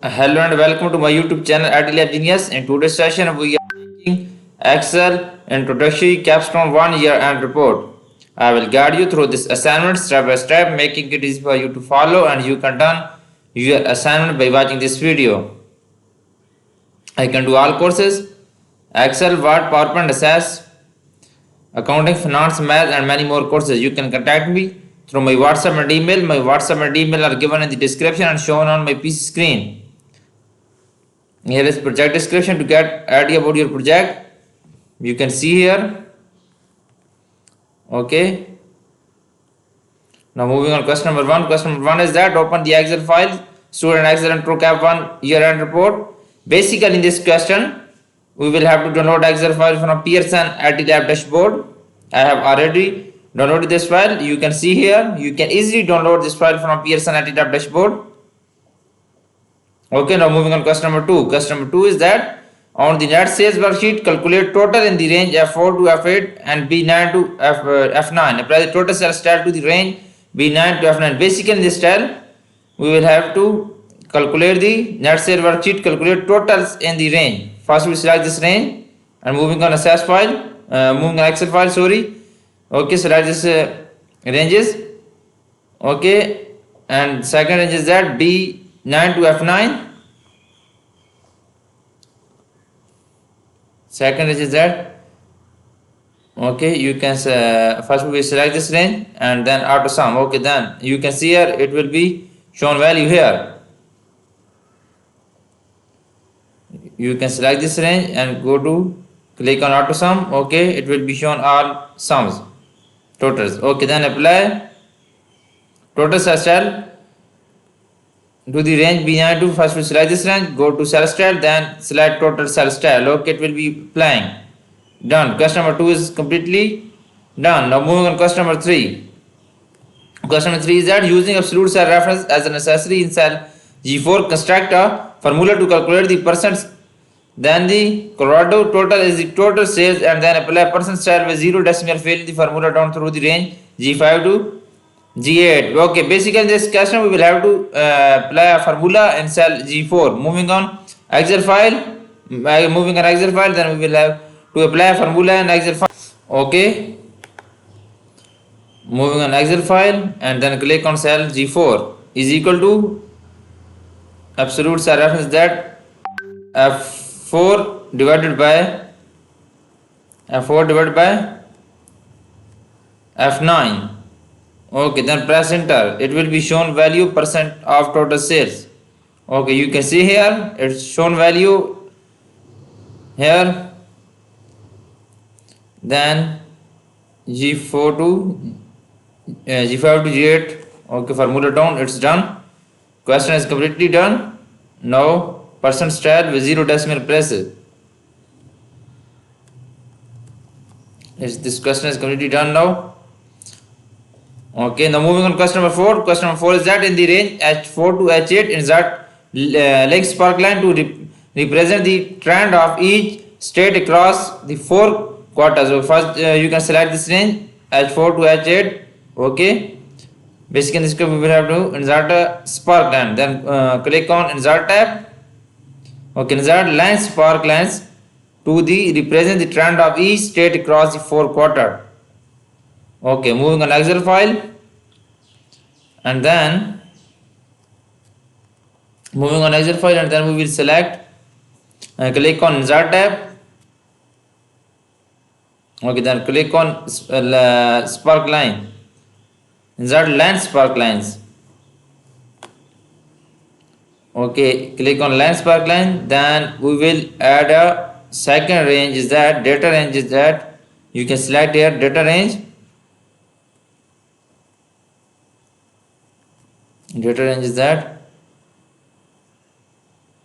Hello and welcome to my YouTube channel Lab Genius. In today's session, we are making Excel Introductory Capstone 1 Year End Report. I will guide you through this assignment step by step, making it easy for you to follow, and you can done your assignment by watching this video. I can do all courses: Excel, Word, PowerPoint, Access, Accounting, Finance, Math, and many more courses. You can contact me through my WhatsApp and email. My WhatsApp and email are given in the description and shown on my PC screen. Here is project description. To get idea about your project, you can see here. Okay, now moving on, question number one. Question number one is that open the Excel file, student Excel intro cap 1 year end report. Basically, in this question we will have to download Excel file from Pearson at the lab dashboard. I have already downloaded this file. You can see here, you can easily download this file from Pearson at the lab dashboard. Okay, now moving on, question number two. Question number two is that on the net sales worksheet, calculate total in the range F4 to F8 and B9 to F9. Apply the total sales style to the range B9 to F9. Basically, in this style, we will have to calculate the net sales worksheet, calculate totals in the range. First, we select this range and moving on access file, moving on Excel file. Sorry. Okay, select this ranges. Okay, and second range is that B9 to F9. Second range is that. Okay, you can first we select this range and then auto sum. Okay, then you can see here it will be shown value here. You can select this range and go to click on auto sum. Okay, it will be shown all sums, totals. Okay, then apply total sales style to the range B9 to. First we select this range, go to sales style, then select total sales style. Okay, it will be applying. Done. Question number 2 is completely done. Now moving on, question number 3. Question number 3 is that using absolute cell reference as a necessary in cell G4, construct a formula to calculate the percents. Then the Colorado total is the total sales, and then apply percent style with 0 decimal, fill the formula down through the range G5 to G8. Okay, basically in this question we will have to apply a formula in cell G4. Moving on Excel file, then we will have to apply a formula in Excel file. Okay, moving on Excel file and then click on cell G4 is equal to absolute cell reference, that F4 divided by F9. Okay, then press enter. It will be shown value percent of total sales. Okay, you can see here it's shown value here. Then G4 to G5 to G8. Okay, formula down, it's done. Question is completely done. Now percent style with 0 decimal places. This question is completely done now. Okay, now moving on, question number 4. Question number 4 is that in the range H4 to H8, insert link spark line to represent the trend of each state across the 4 quarters. So first you can select this range H4 to H8. Okay, basically in this case we will have to insert a spark line, then click on insert tab. Okay, insert line spark lines to the represent the trend of each state across the 4 quarter. Okay, moving on Excel file and then we will select and click on insert tab. Okay, then click on spark line, insert line spark lines. Okay, click on line spark line, then we will add a second range, is that data range, is that you can select here data range. Data range is that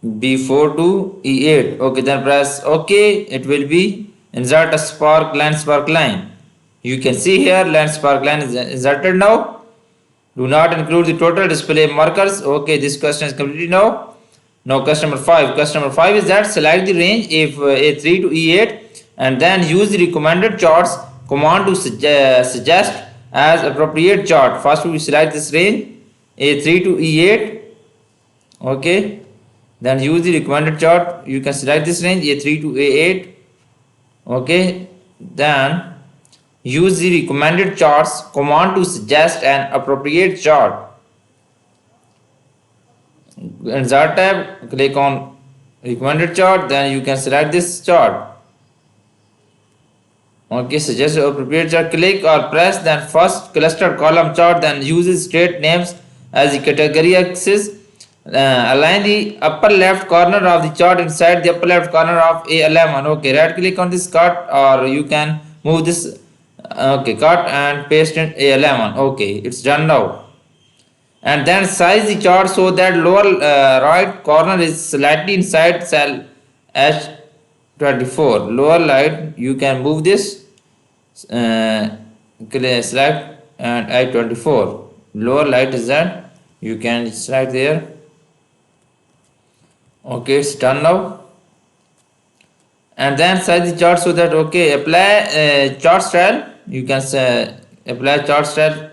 B4 to E8. Okay, then press OK. It will be insert a line spark line. You can see here line spark line is inserted now. Do not include the total, display markers. Okay, this question is completely now. Now question number 5. Question number 5 is that select the range if A3 to E8 and then use the recommended charts command to suggest as appropriate chart. First we select this range A3 to E8. Okay, Then use the recommended chart. You can select this range A3 to A8. Okay, then use the recommended charts command to suggest an appropriate chart. In chart tab, click on recommended chart, then you can select this chart. Okay, suggest appropriate chart, click or press, then first clustered column chart, then uses state names as the category axis. Align the upper left corner of the chart inside the upper left corner of A11. Okay, right click on this cut, or you can move this. Okay, cut and paste in A11. Okay, it's done now. And then size the chart so that lower right corner is slightly inside cell H24. Lower right, you can move this, select and I24. Lower light is that, you can select there. Okay, it's done now. And then size the chart so that, okay, apply chart style. You can apply chart style.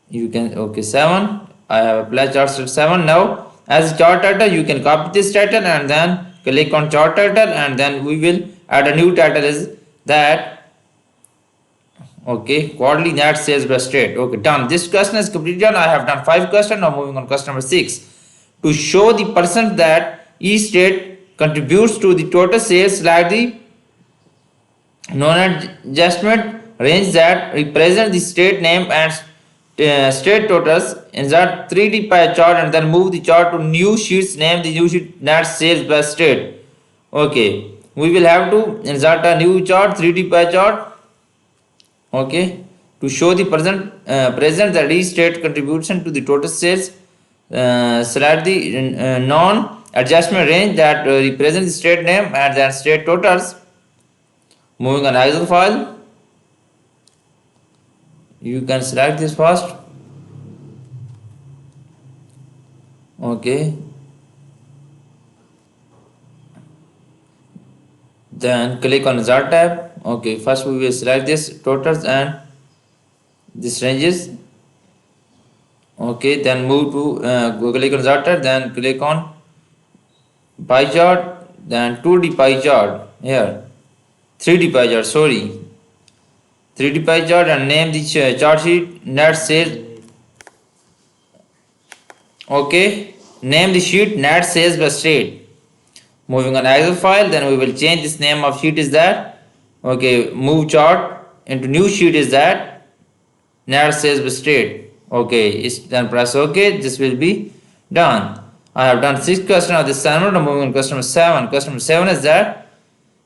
You can, okay, 7. I have applied chart style 7. Now as chart title, you can copy this title and then click on chart title, and then we will add a new title is that, okay, quarterly net sales by state. Okay, done. This question is completed. I have done 5 questions. Now moving on question number 6. To show the percent that each state contributes to the total sales, select the non-adjustment range that represents the state name and state totals. Insert 3D pie chart and then move the chart to new sheets. Name the new sheet net sales by state. Okay, we will have to insert a new chart, 3D pie chart. Okay, to show the present that each state contribution to the total sales, select the non-adjustment range that represents the state name and then state totals. Moving on Excel file, you can select this first. Okay, then click on chart tab. Okay, first we will select this totals and this ranges. Okay, then move to click on chart tab, then click on pie chart, then 2D pie chart here, 3D pie chart, sorry, 3D pie chart, and name the chart sheet net sales. Okay, name the sheet net sales by state. Moving on Excel file, then we will change this name of sheet is that. Okay, move chart into new sheet is that net sales by state. Okay, it's done. Press OK. This will be done. I have done 6 questions of this assignment. Now moving on question number 7. Question number 7 is that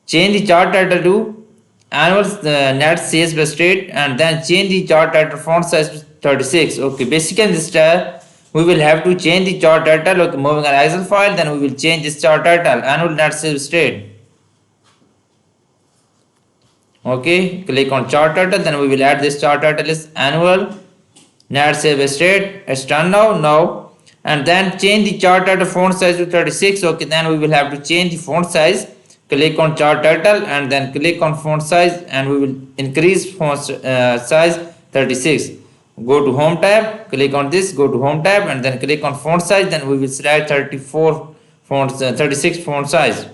change the chart title to annual net sales by state, and then change the chart title font size to 36. Okay, basically in this step we will have to change the chart title. Okay, moving on Excel file, then we will change this chart title annual net sales state. Okay, click on chart title, then we will add this chart title is annual net sales state. It's done now. And then change the chart title font size to 36. Okay, then we will have to change the font size. Click on chart title and then click on font size, and we will increase font size 36. Go to home tab, click on this, go to home tab and then click on font size, then we will select 36 font size.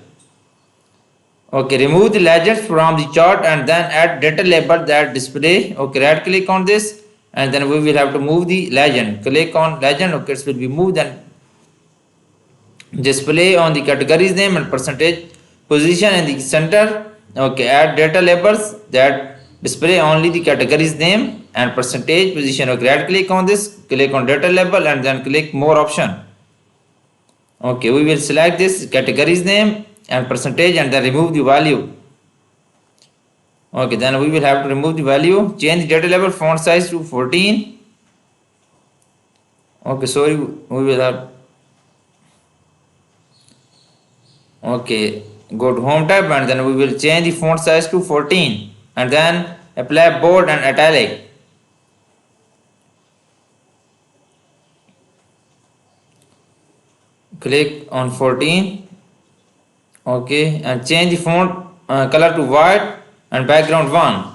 Okay, remove the legends from the chart and then add data label that display. Okay, right click on this and then we will have to move the legend. Click on legend. Okay, it will be moved and display on the categories name and percentage position in the center. Okay, add data labels that display only the categories name and percentage position. Okay, right click on this, click on data label and then click more option. Okay, we will select this categories name and percentage and then remove the value. Okay, then we will have to remove the value. Change the data label font size to 14. Okay, sorry, we will have. Okay, go to home tab and then we will change the font size to 14 and then apply bold and italic. Click on 14. Okay, and change the font color to white and background 1.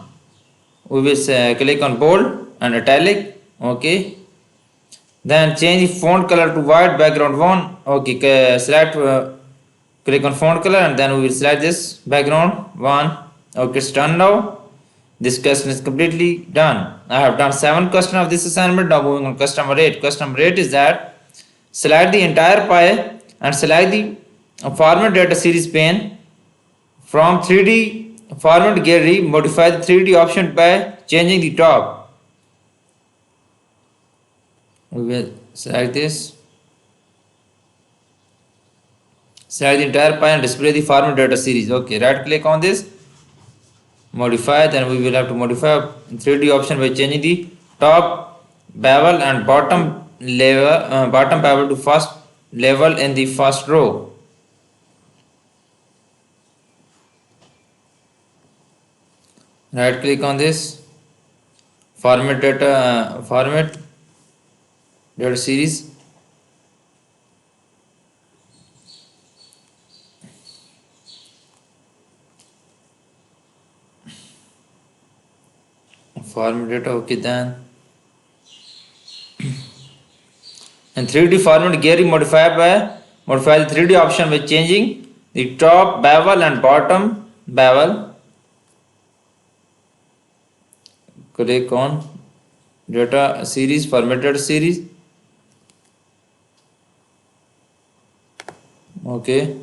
We will click on bold and italic. Okay, Then change the font color to white, background one. Okay, select, click on font color, and then we will select this background one. Okay, it's done now. This question is completely done. I have done 7 questions of this assignment. Now moving on question number 8. Question number 8 is that select the entire pie and select the format data series pane from 3D format gallery. Modify the 3D option by changing the top. We will select this. Select the entire pie and display the format data series. Okay, right click on this. Modify, then we will have to modify 3D option by changing the top bevel and bottom level, bottom bevel to first level in the first row. Right click on this, format data, format data series. Format data, okay, then and 3D format gallery modify the 3D option by changing the top bevel and bottom bevel. Click on data series, formatted series. Okay,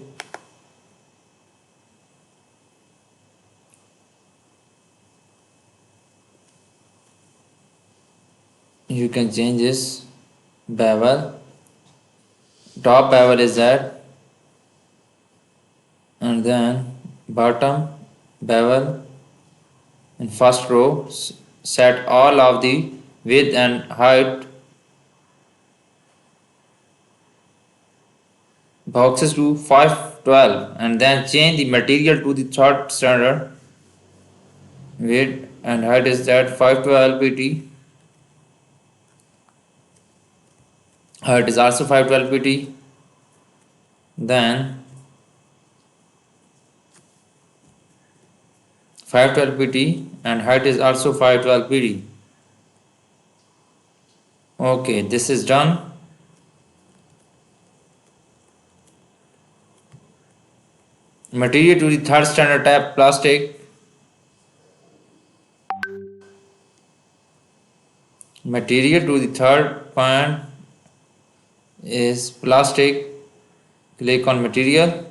you can change this bevel. Top bevel is that, and then bottom bevel in first row. Set all of the width and height boxes to 512, and then change the material to the third standard. Width and height is that 512 pt. Height is also 512 pt. Then 512 pt and height is also 512 pt. Okay, this is done. Material to the third standard type plastic. Material to the third point is plastic. Click on material.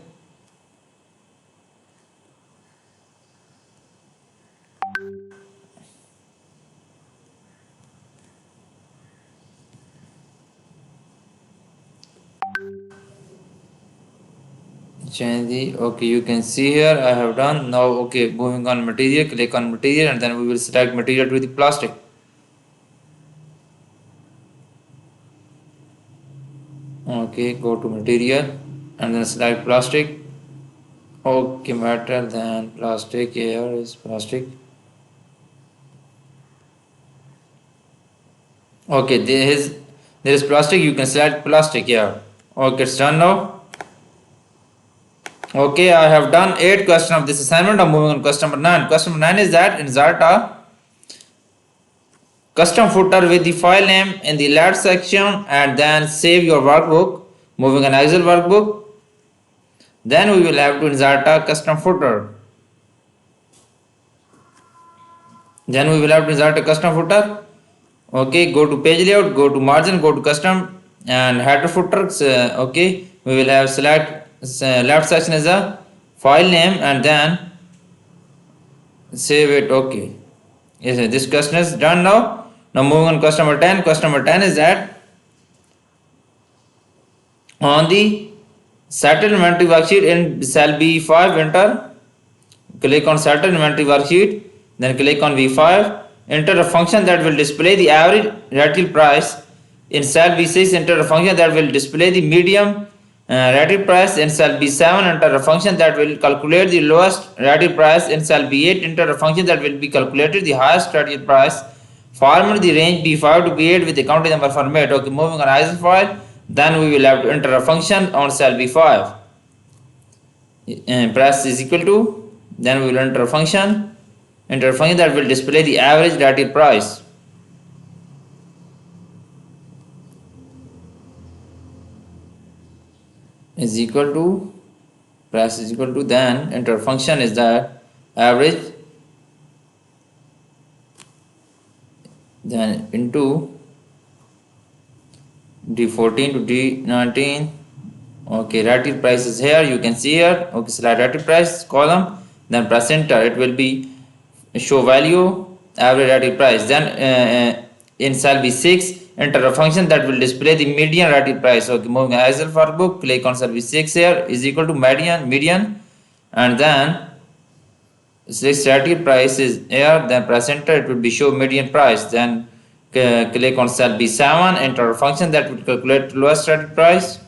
Change the, okay, you can see here I have done. Now okay, moving on material, click on material, and then we will select material to the plastic. Okay, go to material and then select plastic. Okay, metal, then plastic. Here is plastic. Okay, there is plastic. You can select plastic here. Okay, it's done now. Okay, I have done 8 questions of this assignment. I'm moving on question number 9. Question number 9 is that insert a custom footer with the file name in the left section and then save your workbook. Moving on Excel workbook. Then we will have to insert a custom footer. Okay, go to page layout, go to margin, go to custom and header footer. Okay, we will have select left section as a file name and then save it. Okay, yes, this question is done now. Now moving on question number 10. Question number 10 is that on the settled inventory worksheet in cell B5 enter. Click on settled inventory worksheet, then click on V5. Enter a function that will display the average retail price. In cell B6, enter a function that will display the medium retail price. In cell B7, enter a function that will calculate the lowest retail price. In cell B8, enter a function that will be calculated the highest retail price. Format the range B5 to B8 with the counting number format. Okay, moving on Excel file, then we will have to enter a function on cell B5. Price is equal to, then we will enter a function that will display the average retail price. is equal to price is equal to, then enter function is that average, then into D14 to D19. Okay, relative price is here, you can see here. Okay, select relative price column, then press enter. It will be show value average relative price. Then in cell B6, enter a function that will display the median relative price. Okay, moving as well for book, click on cell B6 here is equal to median, and then 6 relative price is here. Then press enter. It will be show median price. Then click on cell B7, enter a function that will calculate lowest relative price.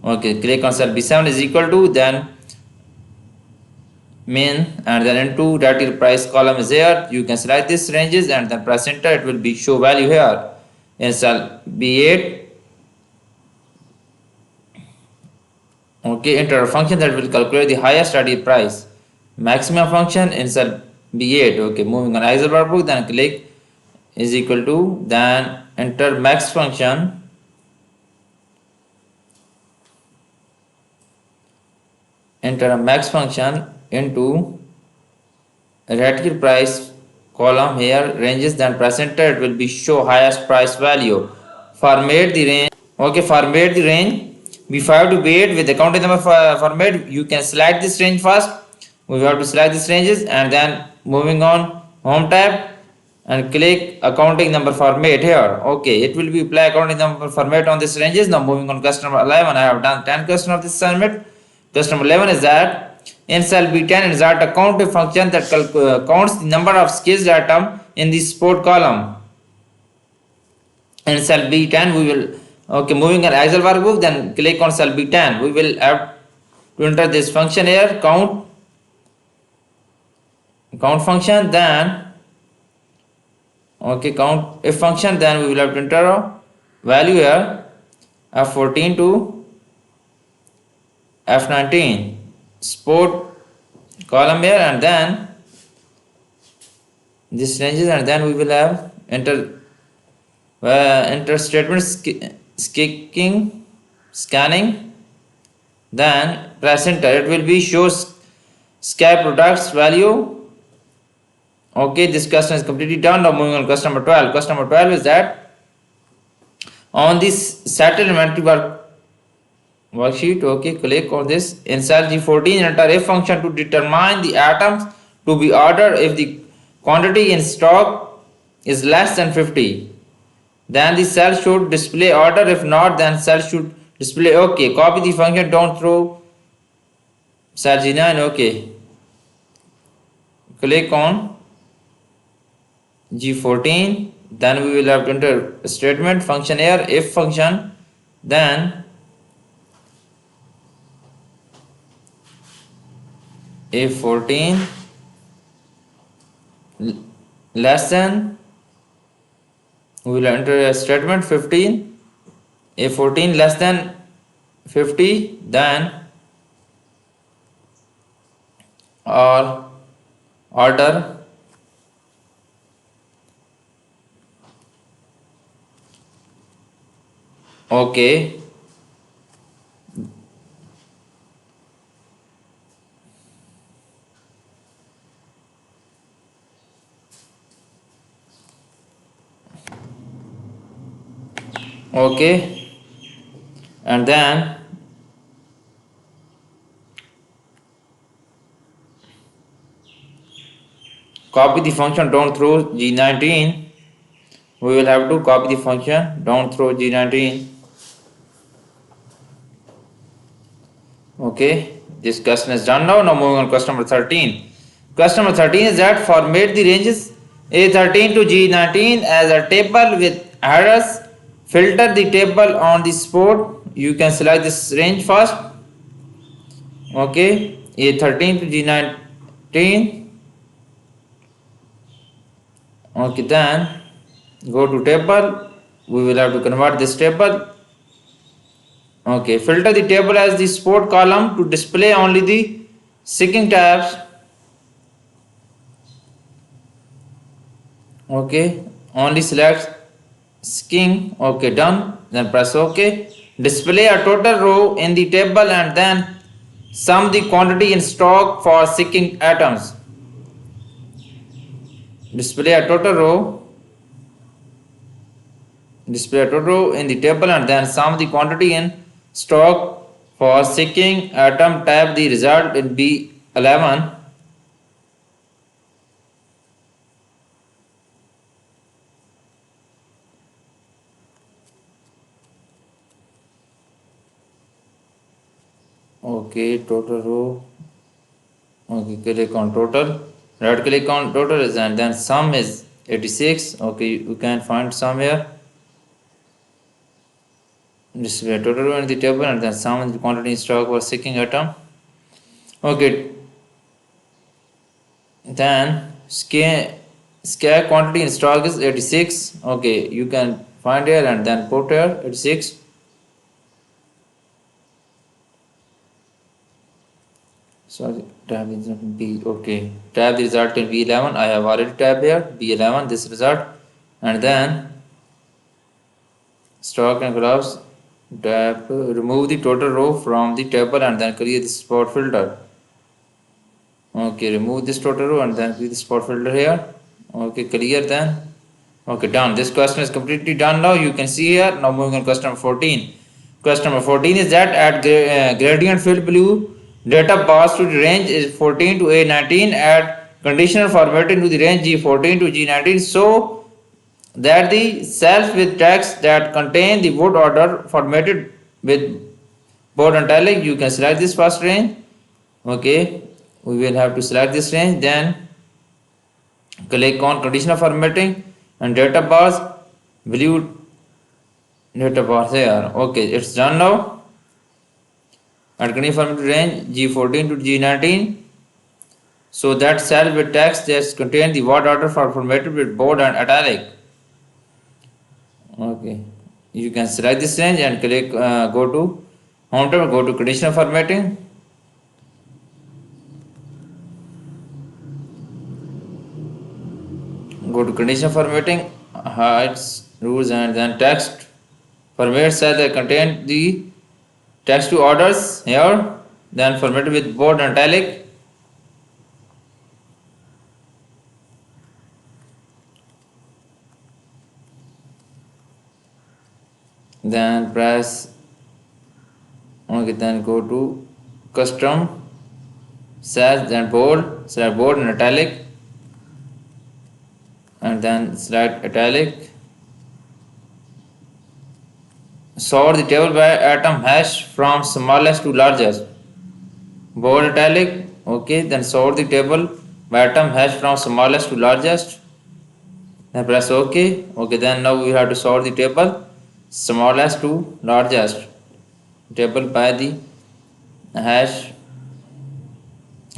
Okay, click on cell B7 is equal to, then min, and then into relative price column is here. You can select this ranges and then press enter. It will be show value here in cell B8. Okay, enter a function that will calculate the highest relative price. Maximum function in cell B8. Okay, moving on Excel workbook, then click is equal to, then enter max function. Enter a max function into relative price column here ranges, then press enter. It will be show highest price value. Format the range. Okay, format the range. Before have to wait with the counting number format, you can select this range first. We have to select these ranges and then moving on home tab and click accounting number format here. Okay, it will be apply accounting number format on this ranges. Now moving on customer 11, I have done 10 customer of this assignment. Customer 11 is that in cell B10 insert a count function that counts the number of skills item in the support column. In cell B10 we will, okay, moving on Excel workbook, then click on cell B10. We will have to enter this function here, count function, then okay, count if function, then we will have to enter a value here F14 to F19 support column here, and then this ranges, and then we will have enter statement scanning, then press enter. It will be shows scale products value. Okay, this customer is completely done. Now moving on customer 12. Customer 12 is that on this settle inventory worksheet. Okay, click on this in cell G14, enter a function to determine the items to be ordered if the quantity in stock is less than 50. Then the cell should display order. If not, then cell should display okay. Copy the function down through cell G9. Okay, click on G14, then we will have to enter a statement function here, if function, then if 14 less than, we will enter a statement 15, if 14 less than 50, then or order okay. Okay, and then copy the function down through G19. We will have to copy the function down through G19. Okay, this customer is done now. Now moving on customer 13. Customer 13 is that format the ranges A13 to G19 as a table with headers. Filter the table on the support. You can select this range first. Okay, A13 to G19. Okay, then go to table. We will have to convert this table. Okay, filter the table as the support column to display only the seeking tabs. Okay, only select seeking. Okay, done. Then press OK. Display a total row in the table and then sum the quantity in stock for seeking items. Display a total row in the table and then sum the quantity in stock for seeking item. Type the result in B11. Okay, total row. Okay, click on total. Right click on total and then sum is 86. Okay, you can find sum here. Display total row in the table and then sum the quantity in stock for seeking item. Okay, then scale quantity in stock is 86. Okay, you can find here and then put here 86. Sorry, tab is not B. Okay, tab the result in B11. I have already tabbed here B11 this result, and then stock and graphs tab. Remove the total row from the table and then create the spot filter. Okay, remove this total row and then create the spot filter here. Okay, clear then. Okay, done. This question is completely done now. You can see here. Now moving on question number 14. Question number 14 is that at gradient fill blue data passed to the range is 14 to A19 at conditional formatting to the range G14 to G19 so that the cells with text that contain the word order formatted with bold italic. You can select this first range. Okay, we will have to select this range, then click on conditional formatting and data bars blue data bars here. Okay, it's done now. At conditional formatting range G14 to G19 so that cell with text that contain the word order for formatted with bold and italic. Okay, you can select this range and click go to home tab, go to conditional formatting. Go to conditional formatting, heights, rules, and then text. Format cell that contain the text to orders here, then formatted with bold and italic. Then press. Okay, then go to custom cells, then bold, select bold and italic. And then select italic. Sort the table by atom hash from smallest to largest. Bold italic. Okay, then sort the table by atom hash from smallest to largest. Then press OK. Okay, then now we have to sort the table smallest to largest. Table by the hash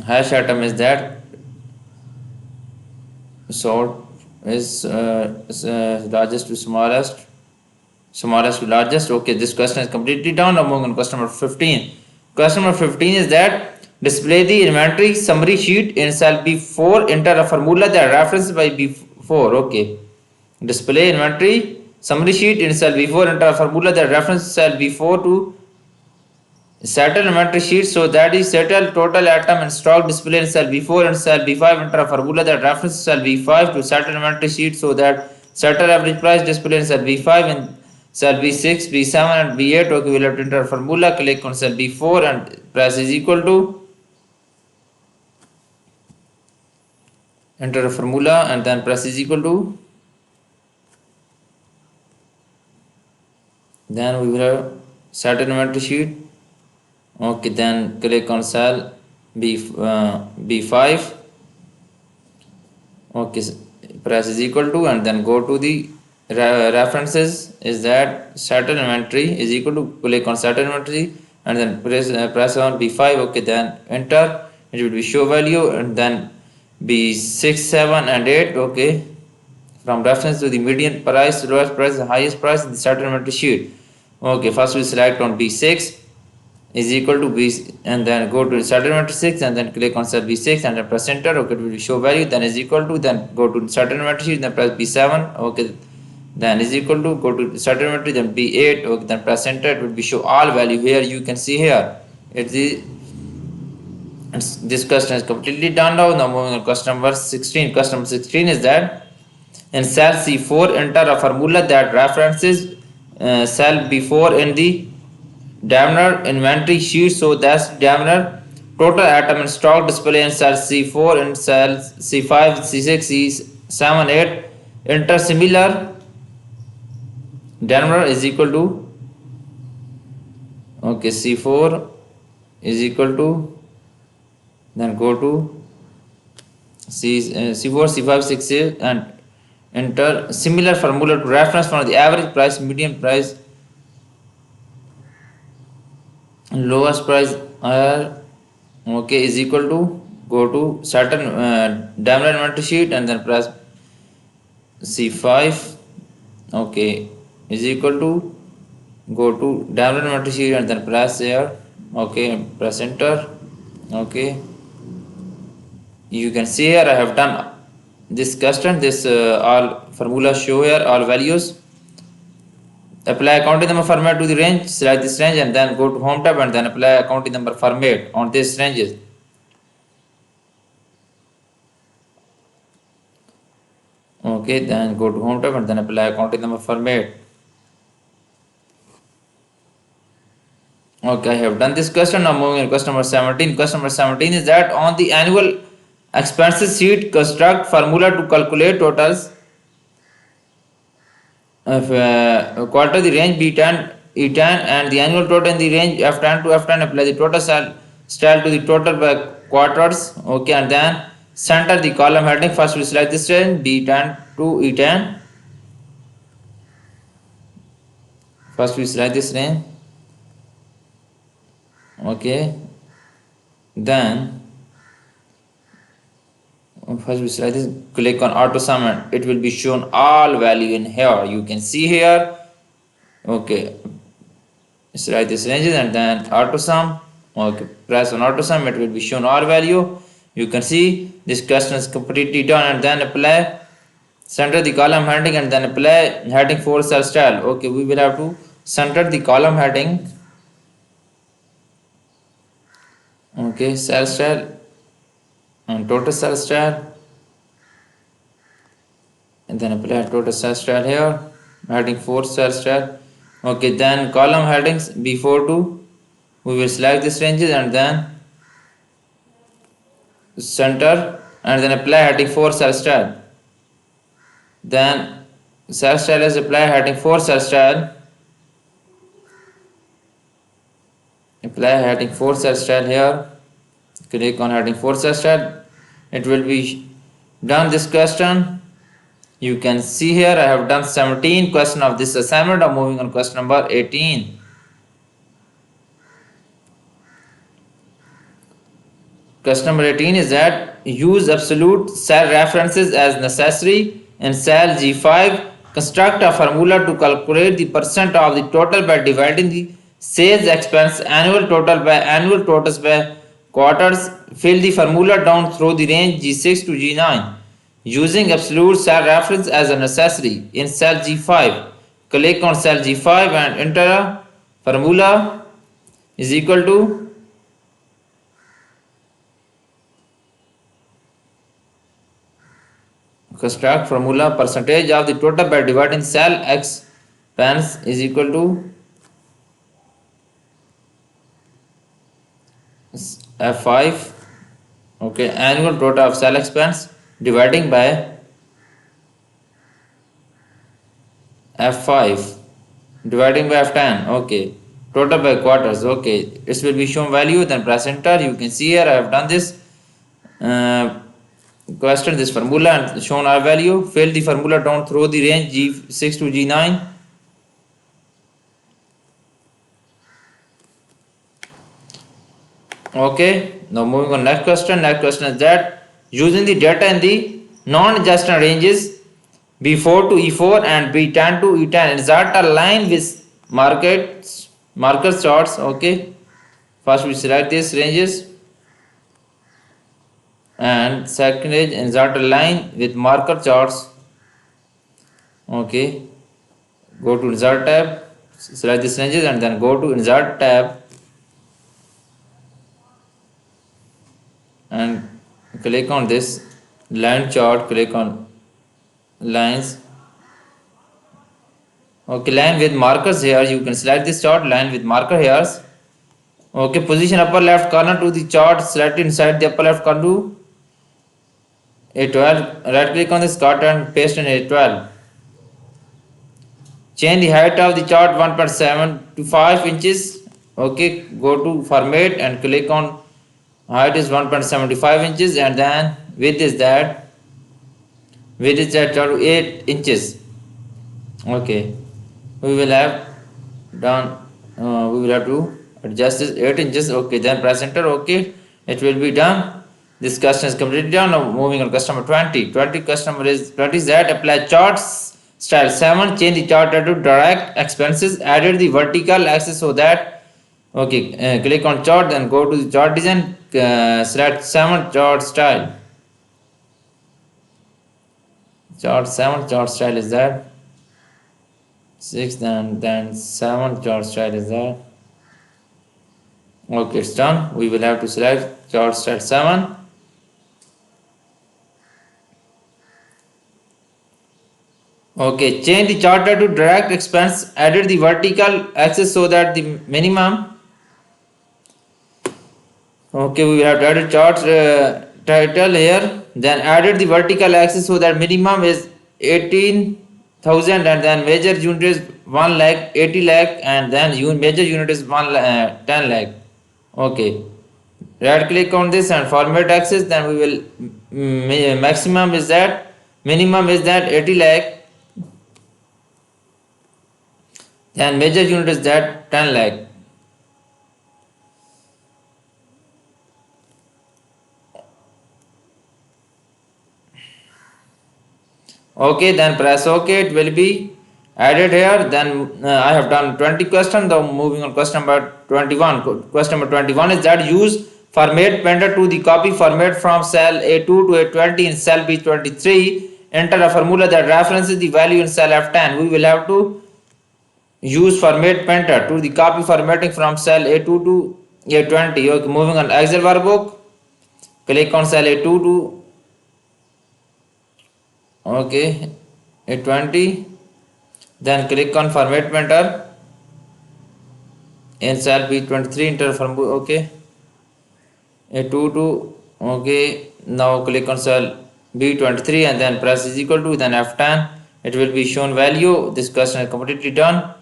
atom is that sort is largest to smallest to largest. Okay, this question is completely done. Now moving on question number 15. Question number 15 is that display the inventory summary sheet in cell B4, enter a formula that referenced by B4. Okay, display inventory summary sheet in cell B4, enter a formula that references cell B4 to settle inventory sheet so that is settle total atom and stock display in cell B4 and cell B5, enter a formula that references cell B5 to settle inventory sheet so that settle average price display in cell B5 and cell B6, B7 and B8. Okay, we'll have to enter a formula, click on cell B4 and press is equal to, enter a formula and then press is equal to, then we will have settle inventory sheet. Okay, then click on cell B5. Okay, press is equal to and then go to the references is that settle inventory is equal to, click on settle inventory and then press on B5. Okay, then enter, it will be show value and then B6, 7 and 8. Okay, from reference to the median price, lowest price, the highest price in the settle inventory sheet. Okay, first we select on B6 is equal to B and then go to settlement 6 and then click on cell B6 and then press enter. Okay, it will show value, then is equal to, then go to settlement sheet, then press B7. Okay, then is equal to, go to certain inventory, then B8, okay, then press enter, it will be show all value. Here you can see here this question is completely done now. Now moving on question number 16. Question number 16 is that in cell C4 enter a formula that references cell B4 in the Damner inventory sheet, so that's Damner total atom and stock display in cell C4 and cell C5, C6, C7, 8 enter similar Damner is equal to, okay, C4 is equal to, then go to C4, C5, 6 and enter similar formula to reference from the average price, median price, lowest price, okay, is equal to, go to certain Daimler inventory sheet and then press C5, okay, is equal to, go to Daimler inventory sheet and then press here, okay, press enter, okay. You can see here I have done this question, this all formula show here all values. Apply accounting number format to the range, select this range and then go to home tab and then apply accounting number format on this ranges. Okay, then go to home tab and then apply accounting number format. Okay, I have done this question. Now moving on question number 17. Question number 17 is that on the annual expenses sheet, construct formula to calculate totals of quarter the range B10, E10 and the annual total in the range F10 to F10. Apply the total style to the total by quarters. Okay, and then center the column heading. First we select this range B10 to E10. First we select this range. Okay, then first we select this, click on auto sum and it will be shown all value in here. You can see here. Okay, select this ranges and then auto sum. Okay, press on auto sum, it will be shown all value. You can see this question is completely done and then apply center the column heading and then apply heading for cell style. Okay, we will have to center the column heading. Okay, cell style and total cell style and then apply total cell style here, heading 4 cell style. Okay, then column headings B4 to, we will select this ranges and then center and then apply heading 4 cell style. Then cell style is apply heading 4 cell style, apply heading 4 cell style here, click on heading 4 cell style. It will be done this question. You can see here I have done 17 question of this assignment. I'm moving on question number 18. Question number 18 is that use absolute cell references as necessary in cell G5. Construct a formula to calculate the percent of the total by dividing the sales expense annual total by annual totals by quarters. Fill the formula down through the range G6 to G9 using absolute cell reference as a necessary in cell G5. Click on cell G5 and enter a formula is equal to construct formula percentage of the total by dividing cell expense is equal to F5, okay, annual total of cell expense dividing by F5 dividing by F10, okay, total by quarters. Okay, it will be shown value, then press enter. You can see here I have done this question, this formula and shown our value. Fill the formula down through the range G6 to G9. Okay, now moving on next question. Next question is that using the data in the non-adjusted ranges B4 to E4 and B10 to E10, insert a line with marker charts. Okay, first we select these ranges and second is insert a line with marker charts. Okay, go to insert tab, select these ranges and then go to insert tab and click on this line chart, click on lines. Okay, line with markers here, you can select this chart, line with marker here. Okay, position upper left corner to the chart, select inside the upper left corner to A12, right click on this chart and paste in A12. Change the height of the chart 1.7 to 5 inches. Okay, go to format and click on height is 1.75 inches and then width is that 8 inches. Okay, we will have done, we will have to adjust this 8 inches. Okay, then press enter. Okay, it will be done. This question is completely done. Now moving on customer 20. 20 customer is 20 is that apply charts style 7, change the chart to direct expenses, added the vertical axis so that, okay, click on chart, then go to the chart design, select 7 chart style. Chart 7 chart style is that 6, then 7 chart style is that. Okay, it's done. We will have to select chart style 7. Okay, change the chart to direct expense, added the vertical axis so that the minimum. Okay, we will have to add a chart title here, then added the vertical axis so that minimum is 18,000 and then major unit is 1 lakh, 80 lakh and then major unit is 10 lakh. Okay, right click on this and format axis, then we will maximum is that, minimum is that 80 lakh, then major unit is that 10 lakh. Okay, then press OK, it will be added here. Then I have done 20 questions. Now moving on question number 21. Question number 21 is that use format pointer to the copy format from cell A2 to A20 in cell B23. Enter a formula that references the value in cell F10. We will have to use format pointer to the copy formatting from cell A2 to A20. Okay, moving on Excel workbook. Click on cell A2 to okay A20, then click on format pointer in cell B23, enter formula. Okay, A2 to okay, now click on cell B23 and then press is equal to, then F10, it will be shown value. This question is completely done.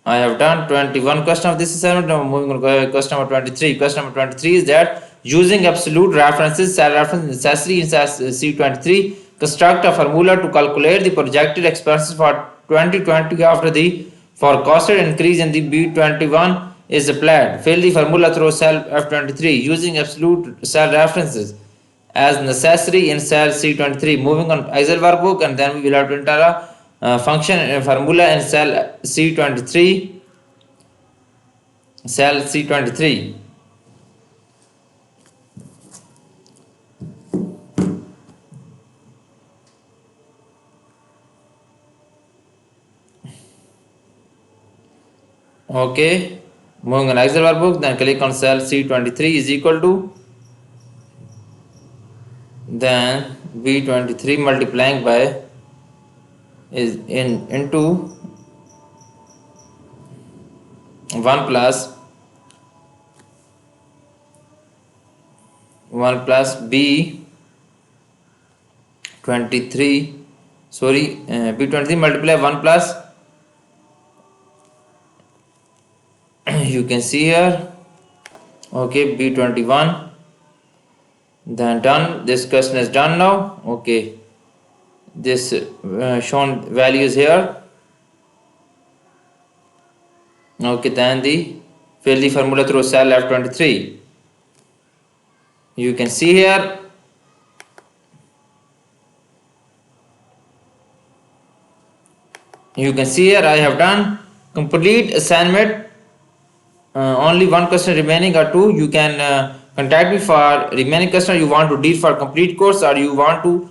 I have done 21 question of this assignment. Now moving on question number 23. Question number 23 is that using absolute references, cell reference necessary in cell C23, construct a formula to calculate the projected expenses for 2020 after the forecasted increase in the B21 is applied. Fill the formula through cell F23 using absolute cell references as necessary in cell C23. Moving on Excel workbook and then we will have to enter a function and formula in cell C23. Cell C23. Okay, moving on Excel workbook, then click on cell C23 is equal to, then B23 multiplying by is into 1 plus B23, sorry, B23 multiply 1 plus you can see here. Okay, B21, then done. This question is done now. Okay, this shown values here. Okay, then the fill the formula through cell F23. You can see here. You can see here I have done complete assignment. Only one question remaining or two. You can contact me for remaining question. You want to deal for complete course or you want to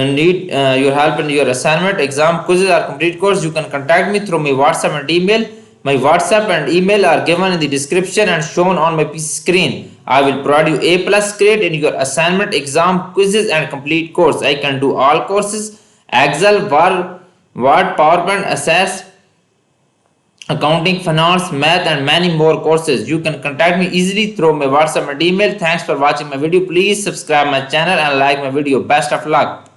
need your help in your assignment, exam, quizzes, or complete course, you can contact me through my WhatsApp and email. My WhatsApp and email are given in the description and shown on my PC screen. I will provide you A plus grade in your assignment, exam, quizzes, and complete course. I can do all courses: Excel, Word, PowerPoint, Access, accounting, finance, math, and many more courses. You can contact me easily through my WhatsApp and email. Thanks for watching my video. Please subscribe my channel and like my video. Best of luck.